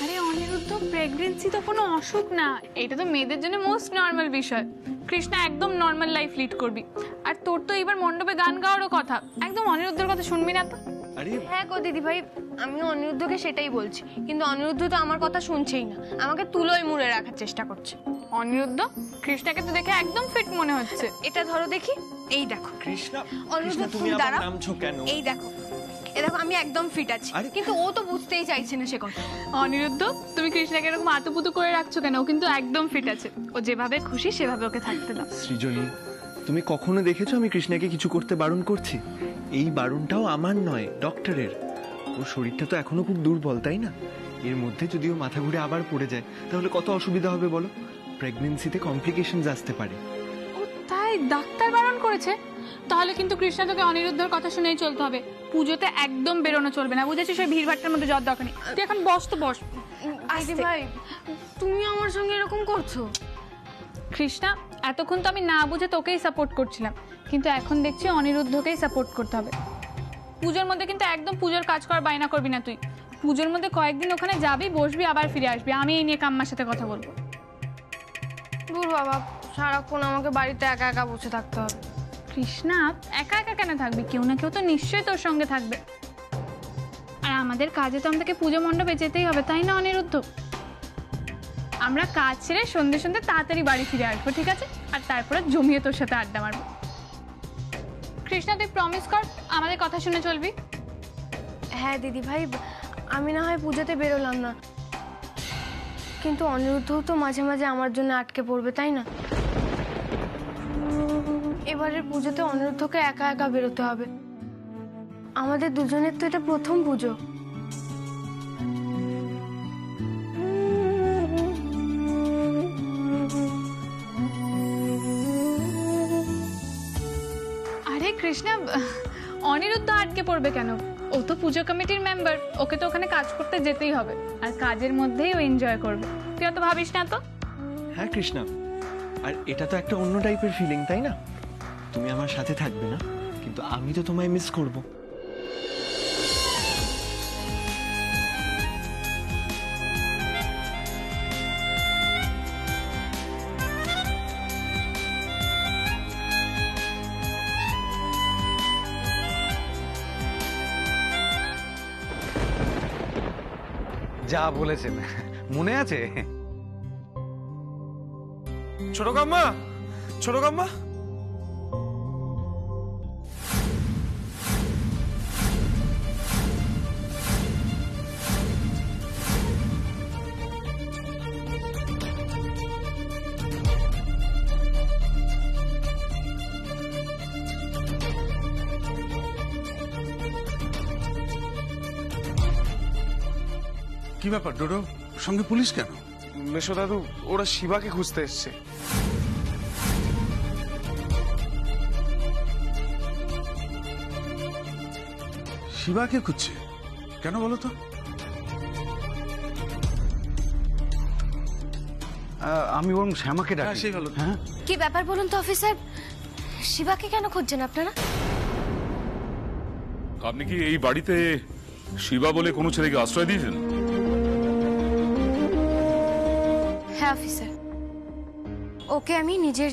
আরে অনিরুদ্ধ, প্রেগন্যান্সি তো কোনো অসুখ না, এটা তো মেয়েদের জন্য মোস্ট নর্মাল বিষয়। কৃষ্ণা একদম নর্মাল লাইফ লিড করবি। আর তোর তো এবার মণ্ডপে গান গাওয়ারও কথা, একদম অনিরুদ্ধের কথা শুনবি না তো? হ্যাঁ গো দিদি ভাই, আমি অনিরুদ্ধকে সেটাই বলছি, কিন্তু অনিরুদ্ধ তো আমার কথা শুনছেই না, আমাকে তুলোয় মুড়ে রাখার চেষ্টা করছে। অনিরুদ্ধ, কৃষ্ণাকে তো দেখে একদম ফিট মনে হচ্ছে। এটা ধরো দেখি, এই দেখো। কৃষ্ণা, অনিরুদ্ধ তুমি দাঁড়াও, এই দেখো, এই দেখো আমি একদম ফিট আছি, কিন্তু ও তো বুঝতেই চাইছে না সে কথা। অনিরুদ্ধ, তুমি কৃষ্ণাকে এরকম আতুপুতু করে রাখছো কেন? ও কিন্তু একদম ফিট আছে, ও যেভাবে খুশি সেভাবে ওকে থাকতে দাও। সৃজনী, তুমি কখনো দেখেছো আমি কৃষ্ণাকে কিছু করতে বারণ করছি? এই বারণটাও আমার নয়, ডক্টরের। ওর শরীরটা তো এখনো খুব দুর্বল, তাই না? এর মধ্যে যদি ও মাথা ঘুরে আবার পড়ে যায় তাহলে কত অসুবিধা হবে বলো? প্রেগন্যান্সিতে কমপ্লিকেশনস আসতে পারে। ও তাই ডাক্তার বারণ করেছে? তাহলে কিন্তু কৃষ্ণা তোকে অনিরুদ্ধর কথা শুনেই চলতে হবে। পুজোতে একদম বেরোনো চলবে না, বুঝেছিস? ওই ভিড়ভাট্টার মধ্যে যাওয়ার দরকার নেই। তুই এখন বস তো বস। দিদি ভাই, তুমি আমার সঙ্গে এরকম করছো? কৃষ্ণা, এতক্ষণ তো আমি না বুঝে তোকেই সাপোর্ট করছিলাম, কিন্তু এখন দেখছি অনিরুদ্ধকেই সাপোর্ট করতে হবে। পুজোর মধ্যে কিন্তু একদম পুজোর কাজ করার বায়না করবি না তুই। পুজোর মধ্যে কয়েকদিন ওখানে যাবি, বসবি, আবার ফিরে আসবি। আমি এই নিয়ে কাম্মার সাথে কথা বলবো। দূর বাবা, সারাক্ষণ আমাকে বাড়িতে একা একা বসে থাকতে হবে। কৃষ্ণা, একা একা কেন থাকবি? কেউ না কেউ তো নিশ্চয়ই তোর সঙ্গে থাকবে। আর আমাদের কাজে তো আমাদেরকে পুজো মণ্ডপে যেতেই হবে, তাই না অনিরুদ্ধ? আমরা কাজ ছেড়ে সন্ধ্যে সন্ধ্যে তাড়াতাড়ি বাড়ি ফিরে আসবো, ঠিক আছে? আর তারপরে জমিয়ে তোর সাথে আড্ডা মারবো। কৃষ্ণা, তুই প্রমিস কর আমাদের কথা শুনে চলবি। হ্যাঁ দিদি ভাই, আমি না হয় পুজোতে বেরোলাম না, কিন্তু অনিরুদ্ধও তো মাঝে মাঝে আমার জন্য আটকে পড়বে, তাই না? এবারের পুজোতে অনিরুদ্ধকে একা একা বেরোতে হবে। আমাদের দুজনের তো এটা প্রথম পুজো। আরে কৃষ্ণা, অনিরুদ্ধ আটকে পড়বে কেন? ও তো পুজো কমিটির মেম্বার, ওকে তো ওখানে কাজ করতে যেতেই হবে, আর কাজের মধ্যেই ও এনজয় করবে। তুই অত ভাবিস না তো। হ্যাঁ কৃষ্ণা, আর এটা তো একটা অন্য টাইপের ফিলিং, তাই না? তুমি আমার সাথে থাকবে না, কিন্তু আমি তো তোমায় মিস করব। যা বলেছেন মনে আছে? ছোট কাম্মা, ছোট কাম্মা, কি ব্যাপার ডোডো, সঙ্গে পুলিশ কেন? মেশো দাদু, ওরা শিবাকে খুঁজতে এসছে। শিবাকে খুঁজছে কেন বলো তো? আমি বরং শ্যামাকে ডাকি। সেই ভালো। হ্যাঁ, কি ব্যাপার বলুন তো অফিসার, শিবাকে কেন খুঁজছেন আপনারা? আপনি কি এই বাড়িতে শিবা বলে কোনো ছেলেকে আশ্রয় দিয়েছেন? হ্যাঁ অফিসার, ওকে আমি নিজের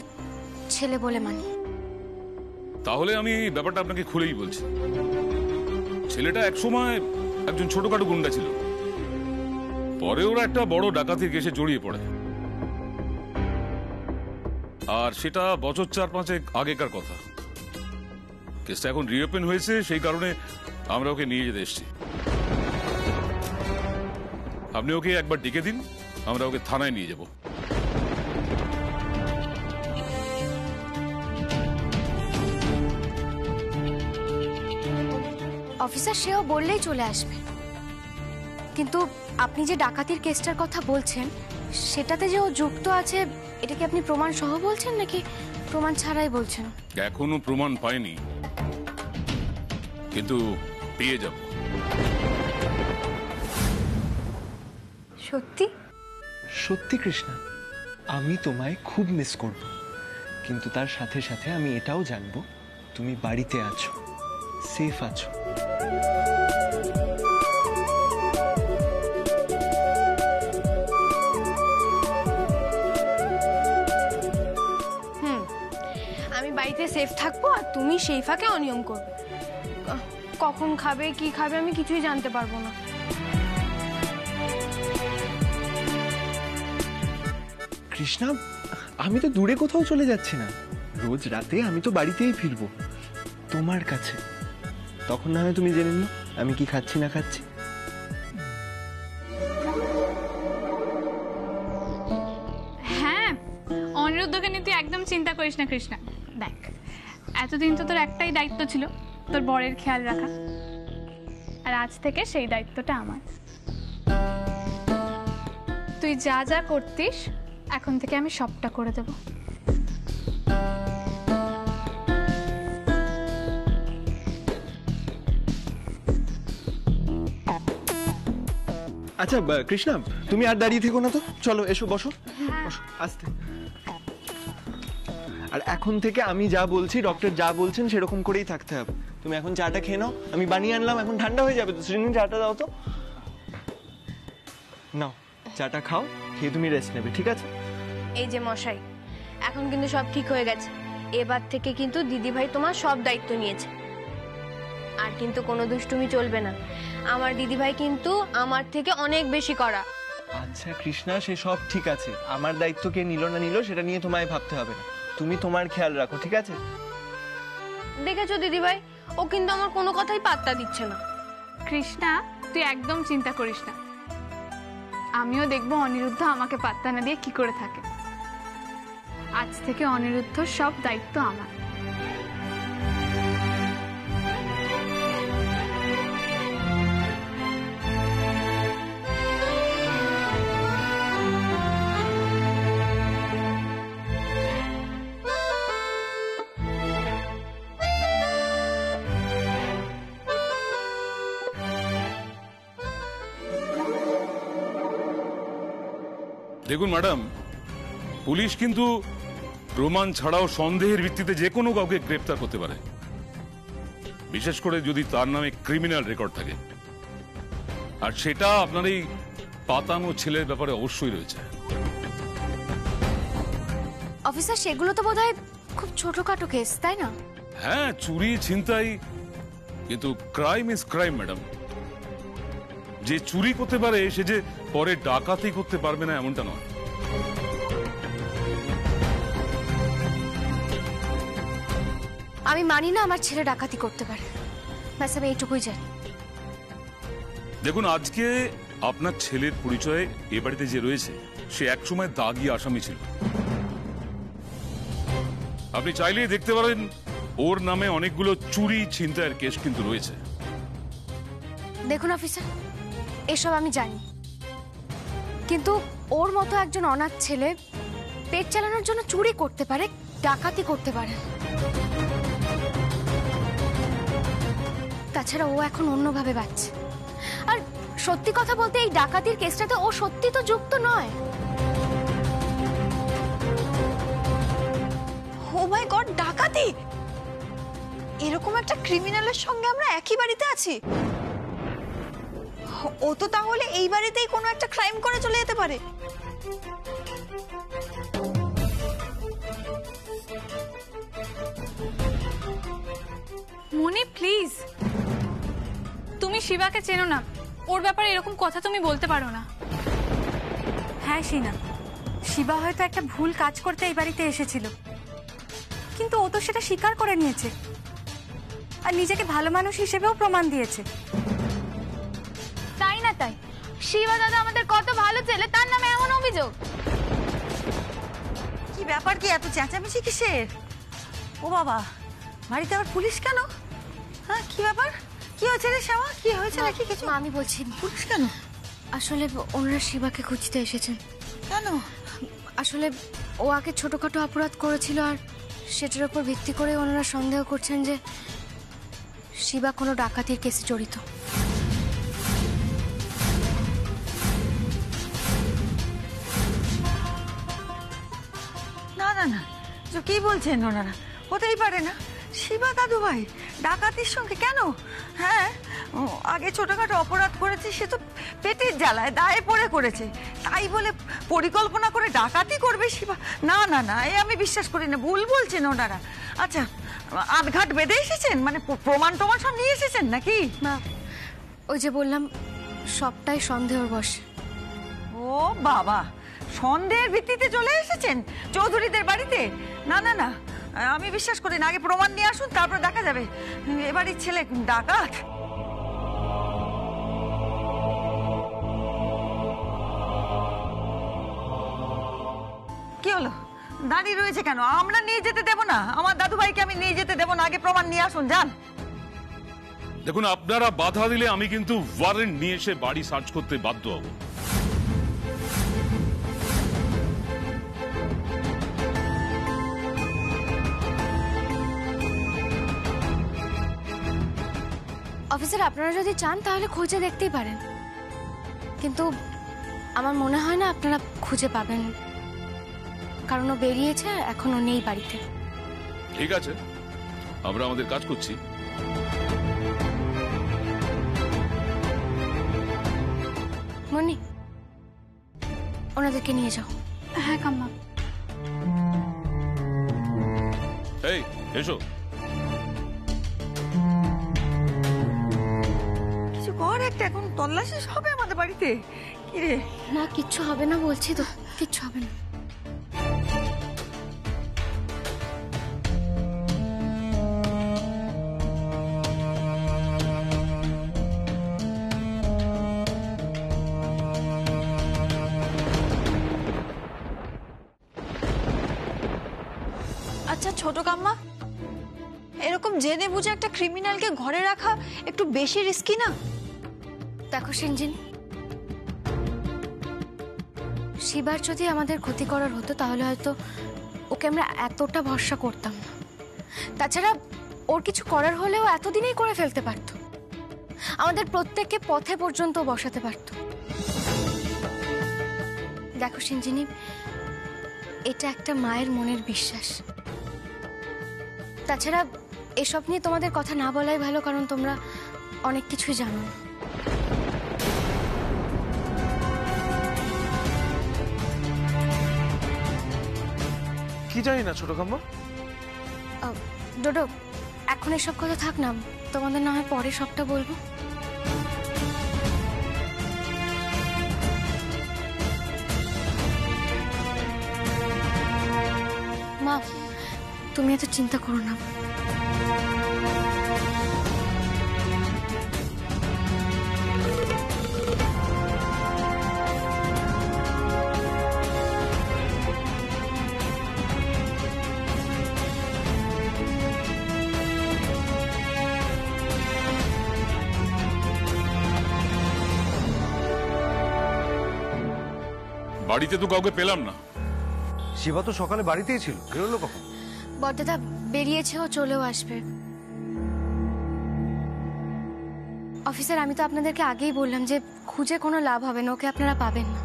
ছেলে বলে মানি। তাহলে আমি ব্যাপারটা আপনাকে খুলেই বলছি। ছেলেটা একসময় একজন ছোটখাটো গুন্ডা ছিল, পরে ওরা একটা বড় ডাকাতির কেসে জড়িয়ে পড়ে, আর সেটা বছর 4-5 আগেকার কথা। কেসটা এখন রিওপেন হয়েছে, সেই কারণে আমরা ওকে নিয়ে যেতে এসেছি। আপনি ওকে একবার ডেকে দিন, আমরা ওকে থানায় নিয়ে যাব। অফিসার, সেও বললেই চলে আসবে, কিন্তু আপনি যে ডাকাতির কেসটার কথা বলছেন সেটাতে যে ও যুক্ত আছে, এটা কি আপনি প্রমাণ সহ বলছেন নাকি প্রমাণ ছাড়াই বলছেন? এখনো প্রমাণ পাইনি, কিন্তু পেয়ে যাব। সত্যি? সত্যি কৃষ্ণা, আমি তোমায় খুব মিস করব, কিন্তু তার সাথে সাথে আমি এটাও জানবো তুমি বাড়িতে আছো, সেফ আছো। বাড়িতে সেফ থাকবো আর তুমি সেই ফাঁকে অনিয়ম করবে। কখন খাবে কি খাবে আমি কিছুই জানতে পারবো না। কৃষ্ণা, আমি তো দূরে কোথাও চলে যাচ্ছি না। রোজ রাতে আমি তো বাড়িতেই ফিরবো, তোমার কাছে। তখন না হয় তুমি জেনে নিও আমি কি খাচ্ছি না খাচ্ছি। হ্যাঁ, অনিরুদ্ধকে নিয়ে তুই একদম চিন্তা করিস না কৃষ্ণা। দেখ, এতদিন তো তোর একটাই দায়িত্ব ছিল, তোর বরের খেয়াল রাখা, আর আজ থেকে সেই দায়িত্বটা আমার। তুই যা যা করতিস এখন থেকে আমি সবটা করে দেব। আচ্ছা কৃষ্ণা, তুমি আর দাঁড়িয়ে থেকো না তো, চলো এসো, বসো বসো আস্তে। আর এখন থেকে আমি যা বলছি, ডক্টর যা বলছেন সেরকম করেই থাকতে হবে। তুমি এখন চাটা খেয়ে নাও, আমি বানিয়ে আনলাম, এখন ঠান্ডা হয়ে যাবে তো। শ্রীনি, চাটা দাও তো। নাও চাটা খাও, খেয়ে তুমি রেস্ট নেবে, ঠিক আছে? এই যে মশাই, এখন কিন্তু সব ঠিক হয়ে গেছে। এবার থেকে কিন্তু দিদিভাই তোমার সব দায়িত্ব নিয়েছে, আর কিন্তু কোনো দুষ্টুমি চলবে না। আমার দিদিভাই কিন্তু আমার থেকে অনেক বেশি করা। আচ্ছা কৃষ্ণা, সে সব ঠিক আছে, আমার দায়িত্ব কে নিল না নিল সেটা নিয়ে তোমায় ভাবতে হবে না। তুমি তোমার খেয়াল রাখো, ঠিক আছে? দেখেছো দিদিভাই, ও কিন্তু আমার কোনো কথাই পাত্তা দিচ্ছে না। কৃষ্ণা, তুই একদম চিন্তা করিস না, আমিও দেখবো অনিরুদ্ধ আমাকে পাত্তা না দিয়ে কি করে থাকে। আজ থেকে অনিরুদ্ধ সব দায়িত্ব আমার। দেখুন ম্যাডাম, পুলিশ কিন্তু প্রমাণ ছাড়াও সন্দেহের ভিত্তিতে যে কোনো কাউকে গ্রেপ্তার করতে পারে, বিশেষ করে যদি তার নামে ক্রিমিনাল রেকর্ড থাকে। আর সেটা আপনার এই পাতানো ছেলের ব্যাপারে অবশ্যই রয়েছে। অফিসার, সেগুলো তো বোধহয় খুব ছোটখাটো কেস, তাই না? হ্যাঁ, চুরি ছিনতাই, কিন্তু ক্রাইম ইজ ক্রাইম ম্যাডাম। যে চুরি করতে পারে সে যে পরে ডাকাতি করতে পারবে না এমনটা নয়। আমি মানি না আমার ছেলে ডাকাতি করতে পারে, ব্যাস আমি এইটুকুই জানি। দেখুন, আজকে আপনার ছেলের পরিচয়ে এ বাড়িতে যে রয়েছে সে একসময় দাগি আসামি ছিল। আপনি চাইলেই দেখতে পারেন ওর নামে অনেকগুলো চুরি ছিনতাইয়ের কেস কিন্তু রয়েছে। দেখুন অফিসার, এসব আমি জানি, কিন্তু ওর মতো একজন অনাথ ছেলে পেট চালানোর জন্য চুরি করতে পারে, ডাকাতি করতে পারে। তাছাড়া ও এখন অন্যভাবে বাঁচছে। আর সত্যি কথা বলতে এই ডাকাতির কেসটাতে ও সত্যি তো যুক্ত নয়। ও মাই গড, ডাকাতি! এরকম একটা ক্রিমিনালের সঙ্গে আমরা একই বাড়িতে আছি। ও তো তাহলে এই বাড়িতেই কোনো একটা ক্রাইম করে চলে যেতে পারে। মনি, প্লিজ, তুমি শিবাকে চেনো না, ওর ব্যাপারে এরকম কথা তুমি বলতে পারো না। হ্যাঁ শিনা, শিবা হয়তো একটা ভুল কাজ করতে এই বাড়িতে এসেছিল, কিন্তু ও তো সেটা স্বীকার করে নিয়েছে আর নিজেকে ভালো মানুষ হিসেবেও প্রমাণ দিয়েছে। তাই না? তাই শিবা দাদা আমাদের কত ভালো ছেলে, তার নামে এমন অভিযোগ? কি ব্যাপার, কি এত চেঁচামেচি কিসের? ও বাবা, বাড়িতে আবার পুলিশ কেন? হ্যাঁ, কি ব্যাপার, কি হয়েছে রে শ্যামা? কি হয়েছে নাকি কিছু? আমি বলছি, পুলিশ কেন? আসলে ওনারা শিবাকে খুঁজতে এসেছেন। কেন? আসলে ও আগে ছোটখাটো অপরাধ করেছিল, আর সেটার উপর ভিত্তি করে ওনারা সন্দেহ করছেন যে শিবা কোনো ডাকাতির কেসে জড়িত। না না না, তো কি বলছেন ওনারা? হতেই পারে না। শিবা দাদু ভাই ডাকাতির সঙ্গে কেন? হ্যাঁ, আগে ছোটখাটো অপরাধ করেছে, সে তো পেটের জ্বালায় দায়ে পড়ে করেছে, তাই বলে পরিকল্পনা করে ডাকাতি করবে শিবা? না না না, এ আমি বিশ্বাস করি না, ভুল বলছেন ওনারা। আচ্ছা, আধঘাট বেঁধে এসেছেন, মানে প্রমাণ টমাণ সব নিয়ে এসেছেন নাকি? মা, ওই যে বললাম সবটাই সন্দেহর বশে। ও বাবা, সন্দেহের ভিত্তিতে চলে এসেছেন চৌধুরীদের বাড়িতে? না না না, আমি বিশ্বাস করি না। আগে প্রমাণ নিয়ে আসুন, তারপর দেখা যাবে। এবারের ছেলে ডাকাত। কি হলো, দাঁড়িয়ে রয়েছে কেন? আমরা নিয়ে যেতে দেবো না, আমার দাদু ভাইকে আমি নিয়ে যেতে দেবো না। আগে প্রমাণ নিয়ে আসুন, যান। দেখুন, আপনারা বাধা দিলে আমি কিন্তু ওয়ারেন্ট নিয়ে এসে বাড়ি সার্চ করতে বাধ্য হব। অফিসার, আপনারা যদি চান তাহলে খুঁজে দেখতেই পারেন, কিন্তু আমার মনে হয় না আপনারা খুঁজে পাবেন, কারণ ও বেরিয়েছে, এখনো নেই বাড়িতে। ঠিক আছে, আমরা আমাদের কাজ করছি। মনি, ওনাদেরকে নিয়ে যাও। হ্যাঁ কাম্মা। এই এসো। কিছু কর একটা, এখন তল্লাশি হবে আমাদের বাড়িতে। কি রে? না, কিচ্ছু হবে না বলছি তো, কিচ্ছু হবে না। আচ্ছা ছোট কাম্মা, এরকম জেনে বুঝে একটা ক্রিমিনালকে ঘরে রাখা একটু বেশি রিস্কি না? দেখো সিঞ্জিনি, শিবার যদি আমাদের ক্ষতি করার হতো তাহলে হয়তো ওকে আমরা এতটা ভরসা করতাম না। তাছাড়া ওর কিছু করার হলেও এতদিনেই করে ফেলতে পারত, আমাদের প্রত্যেককে পথে পর্যন্ত বসাতে পারত। দেখো সিঞ্জিনি, এটা একটা মায়ের মনের বিশ্বাস। তাছাড়া এসব নিয়ে তোমাদের কথা না বলাই ভালো, কারণ তোমরা অনেক কিছুই জানো না। কি জানি না ছোট কাম্মা। ডোডো, এখন এসব কথা থাক না, তোমাদের না হয় পরে সবটা বলবো। মা, তুমি এত চিন্তা করো না। বাড়িতে তো কাউকে পেলাম না। শিবা তো সকালে বাড়িতেই ছিল, বেরোলো কখন? বড়দাদা বেরিয়েছে, ও চলেও আসবে। অফিসার, আমি তো আপনাদেরকে আগেই বললাম যে খুঁজে কোনো লাভ হবে না, ওকে আপনারা পাবেন না।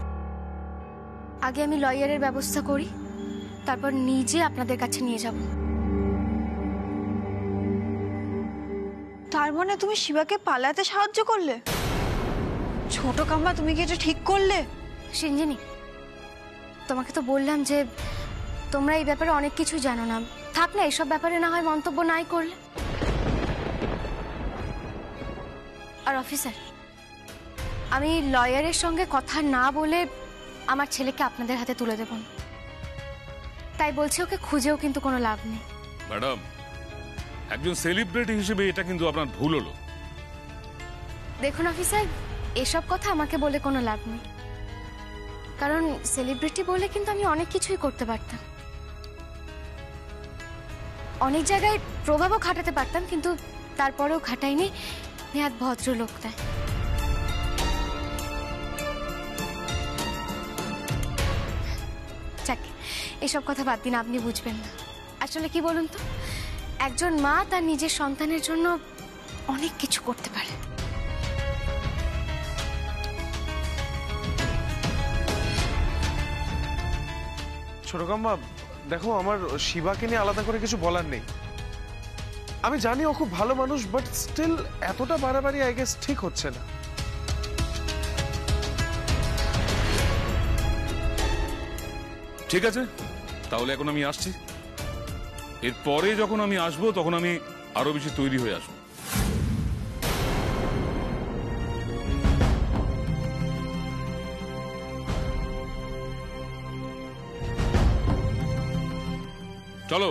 আগে আমি লয়ারের ব্যবস্থা করি, তারপর নিজে আপনাদের কাছে নিয়ে যাব। তার মানে তুমি শিবাকে পালাতে সাহায্য করলে? ছোট কাম্মা, তুমি কি এটা ঠিক করলে? সিঞ্জিনি, তোমাকে তো বললাম যে তোমরা এই ব্যাপারে অনেক কিছু জানো না, থাক না এইসব ব্যাপারে না হয় মন্তব্য নাই করলে। আর অফিসার, আমি লয়ারের সঙ্গে কথা না বলে আমার ছেলেকে আপনাদের হাতে তুলে দেব না, তাই বলছি ওকে খুঁজেও কিন্তু কোনো লাভ নেই। ম্যাডাম, একজন সেলিব্রিটি হিসেবে এটা কিন্তু আপনার ভুল হলো। দেখুন অফিসার, এসব কথা আমাকে বলে কোনো লাভ নেই, কারণ সেলিব্রিটি বলে কিন্তু আমি অনেক কিছুই করতে পারতাম, অনেক জায়গায় প্রভাবও খাটাতে পারতাম, কিন্তু তারপরেও খাটাইনি। নেহাত ভদ্রলোক তাই। যাক, এসব কথা বাদ দিন, আপনি বুঝবেন না। আসলে কি বলুন তো, একজন মা তার নিজের সন্তানের জন্য অনেক কিছু করতে পারে। ছোট কাম্মা, দেখো, আমার শিবাকে নিয়ে আলাদা করে কিছু বলার নেই। আমি জানি ও খুব ভালো মানুষ, বাট স্টিল এতটা বাড়াবাড়ি আই গেস ঠিক হচ্ছে না। ঠিক আছে, তাহলে এখন আমি আসছি। এরপরে যখন আমি আসবো তখন আমি আরো বেশি তৈরি হয়ে আসবো। চলো।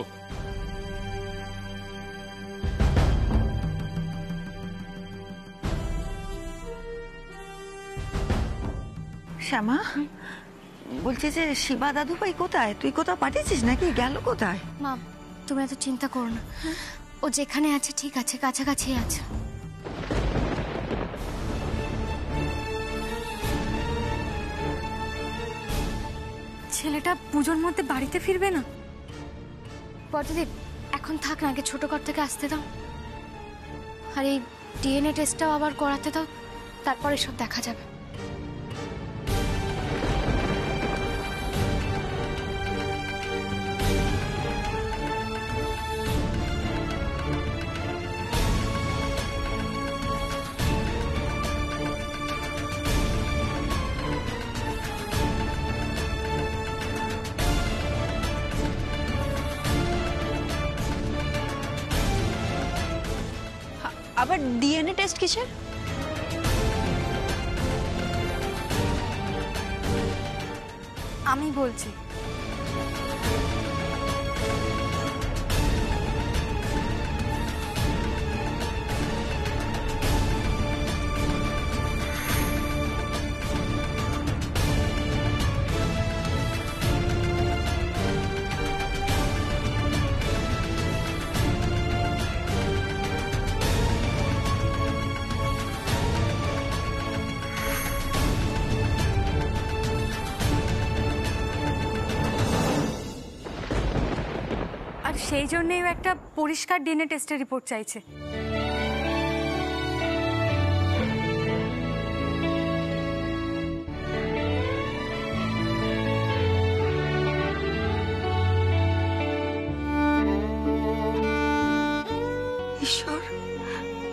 শ্যামা, বলছি যে শিবা দাদু ভাই কোথায়? তুই কোথাও পাঠিয়েছিস নাকি? গেল কোথায়? মা, তুমি এত চিন্তা করো না। ও যেখানে আছে ঠিক আছে, কাছাকাছি আছে। ছেলেটা পুজোর মধ্যে বাড়িতে ফিরবে না? পদ্মদীপ, এখন থাক না, আগে ছোট ঘর থেকে আসতে দাও। আর এই ডিএনএ টেস্টটাও আবার করাতে দাও, তারপরে সব দেখা যাবে। আবার ডিএনএ টেস্ট কিসের? আমি বলছি। সেই জন্যই ও একটা পরিষ্কার ডিএনএ টেস্টের রিপোর্ট চাইছে। ঈশ্বর,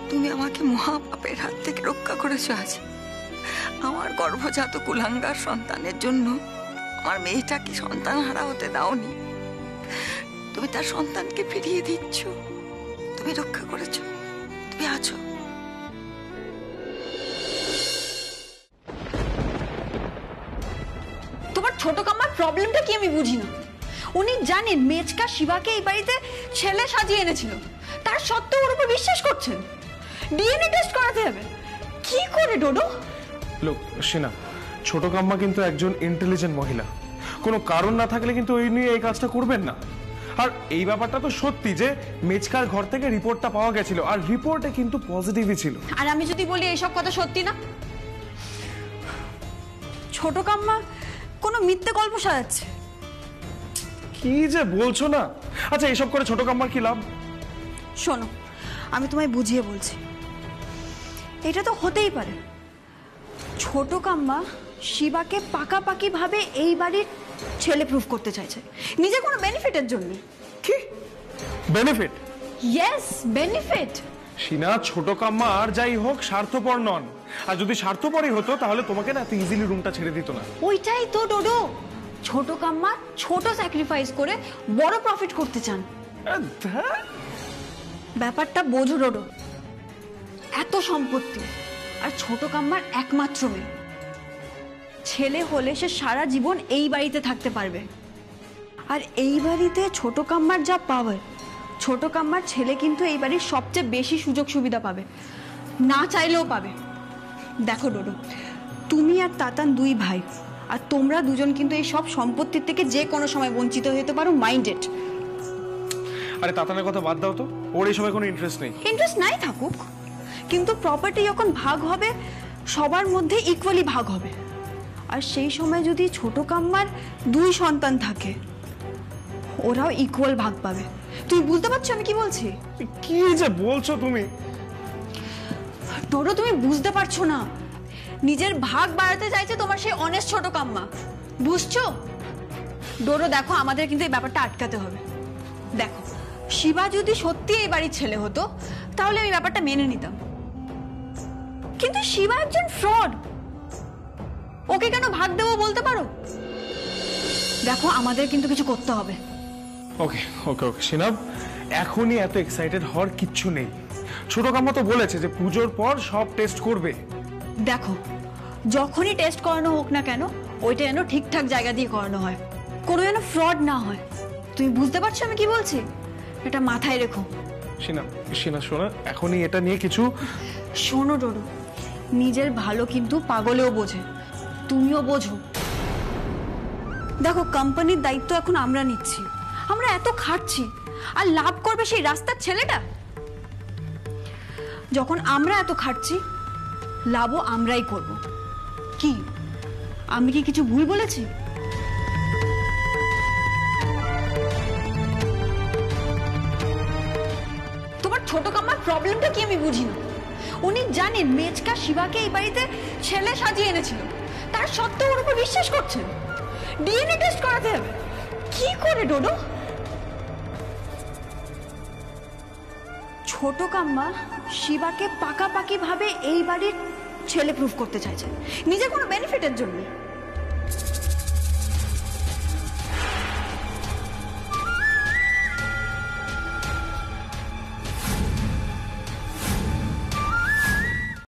তুমি আমাকে মহাপাপের হাত থেকে রক্ষা করেছো আজ। আমার গর্ভজাত কুলাঙ্গার সন্তানের জন্য আমার মেয়েটাকে সন্তান হারা হতে দাওনি। তুমি তার সন্তানকে ফিরিয়ে দিচ্ছ। তুমি রক্ষা করেছো, তুমি আছো। তোমার ছোট কাম্মার প্রবলেমটা কি আমি বুঝি না। উনি জানেন মেচকা শিবাকে এই বাড়িতে ছেলে সাজিয়ে এনেছিল, তার সত্ত্বেও ওর উপর বিশ্বাস করছেন। ডিএনএ টেস্ট করাতে হবে কি করে ডোডো? লোক সিনা, ছোট কাম্মা কিন্তু একজন ইন্টেলিজেন্ট মহিলা। কোনো কারণ না থাকলে কিন্তু ওই নিয়ে এই কাজটা করবেন না। আর এই ব্যাপারটা তো সত্যি যে মেচকার ঘর থেকে রিপোর্টটা পাওয়া গেছিল, আর রিপোর্টে কিন্তু পজিটিভই ছিল। আর আমি যদি বলি এইসব কথা সত্যি না, ছোট কাম্মা কোনো মিথ্যে গল্প সাজাচ্ছে। কি যে বলছো না। আচ্ছা, এইসব করে ছোট কাম্মার কি লাভ? শোনো, আমি তোমায় বুঝিয়ে বলছি। এটা তো হতেই পারে ছোট কাম্মা শিবাকে পাকাপাকি ভাবে এই বাড়ির ছেলে প্রুফ করতে চাইছে নিজে কোনো বেনিফিটের জন্য। কি বেনিফিট? Yes, benefit. সিনা, ছোট কাম্মা আর যাই হোক স্বার্থপর নন। আর যদি স্বার্থপরই হতো তাহলে তোমাকে না এত ইজিলি রুমটা ছেড়ে দিত না। ওইটাই তো ডোডো, ছোট কাম্মা ছোট স্যাক্রিফাইস করে বড় প্রফিট করতে চান। ব্যাপারটা বোঝো ডোডো, এত সম্পত্তি আর ছোট কাম্মার একমাত্র মেয়ে। ছেলে হলে সে সারা জীবন এই বাড়িতে থাকতে পারবে। আর এই বাড়িতে ছোট কাম্মার যা পাওয়ার, ছোট কাম্মার ছেলে কিন্তু এই বাড়ির সবচেয়ে বেশি সুযোগ সুবিধা পাবে, না চাইলেও পাবে। দেখো ডোডো, তুমি আর তাতান দুই ভাই, আর তোমরা দুজন কিন্তু এই সব সম্পত্তির থেকে যে কোনো সময় বঞ্চিত হতে পারো। মাইন্ডেড। আরে তাতানের কথা বাদ দাও তো, ওর এই সময় কোনো ইন্টারেস্ট নেই। ইন্টারেস্ট নাই থাকুক, কিন্তু প্রপার্টি যখন ভাগ হবে সবার মধ্যে ইকুয়ালি ভাগ হবে। আর সেই সময় যদি ছোট কাম্মার দুই সন্তান থাকে, ওরাও ইকুয়াল ভাগ পাবে। তুমি বুঝতে পারছো আমি কি বলছি? কি যে বলছো তুমি? ডোডো, তুমি বুঝতে পারছো না। নিজের ভাগ বাড়াতে চাইছে তোমার সেই অনেস্ট ছোট কাম্মা, বুঝছো? ডোডো দেখো, আমাদের কিন্তু এই ব্যাপারটা আটকাতে হবে। দেখো, শিবা যদি সত্যি এই বাড়ির ছেলে হতো তাহলে আমি ব্যাপারটা মেনে নিতাম, কিন্তু শিবা একজন ফ্রড। ওকে কেন ভাগ দেবো বলতে পারো? দেখো আমাদের কিন্তু কিছু করতে হবে। ওকে ওকে ওকে সিনাব, এখনই এত এক্সাইটেড হওয়ার কিচ্ছু নেই। ছোট কাম্মা তো বলেছে যে পুজোর পর সব টেস্ট করবে। দেখো যখনই টেস্ট করানো হোক না কেন, ওইটা যেন ঠিকঠাক জায়গা দিয়ে করানো হয়, কোনো যেন ফ্রড না হয়। তুমি বুঝতে পারছো আমি কি বলছি? এটা মাথায় রেখো। সিনা শোনা, এখনই এটা নিয়ে কিছু। শোনো ডোডো, নিজের ভালো কিন্তু পাগলেও বোঝে, তুমিও বোঝো। দেখো কোম্পানির দায়িত্ব এখন আমরা নিচ্ছি, আমরা এত খাটছি, আর লাভ করবে সেই রাস্তার ছেলেটা। যখন আমরা এত খাটছি, লাভও আমরাই করব। কি আমি কি কিছু ভুল বলেছি? তোমার ছোট কাম্মার প্রবলেমটা কি আমি বুঝি না। উনি জানেন মেচকা শিবাকে এই বাড়িতে ছেলে সাজিয়ে এনেছিল, তার সত্ত্বেও ওর উপর বিশ্বাস করছেন। ডিএনএ টেস্ট করাতে হবে। কি করে ডোডো? ছোট কাম্মা শিবাকে পাকাপাকি ভাবে এই বাড়ির ছেলে প্রুফ করতে চাইছে, নিজের কোনো বেনিফিটের জন্য।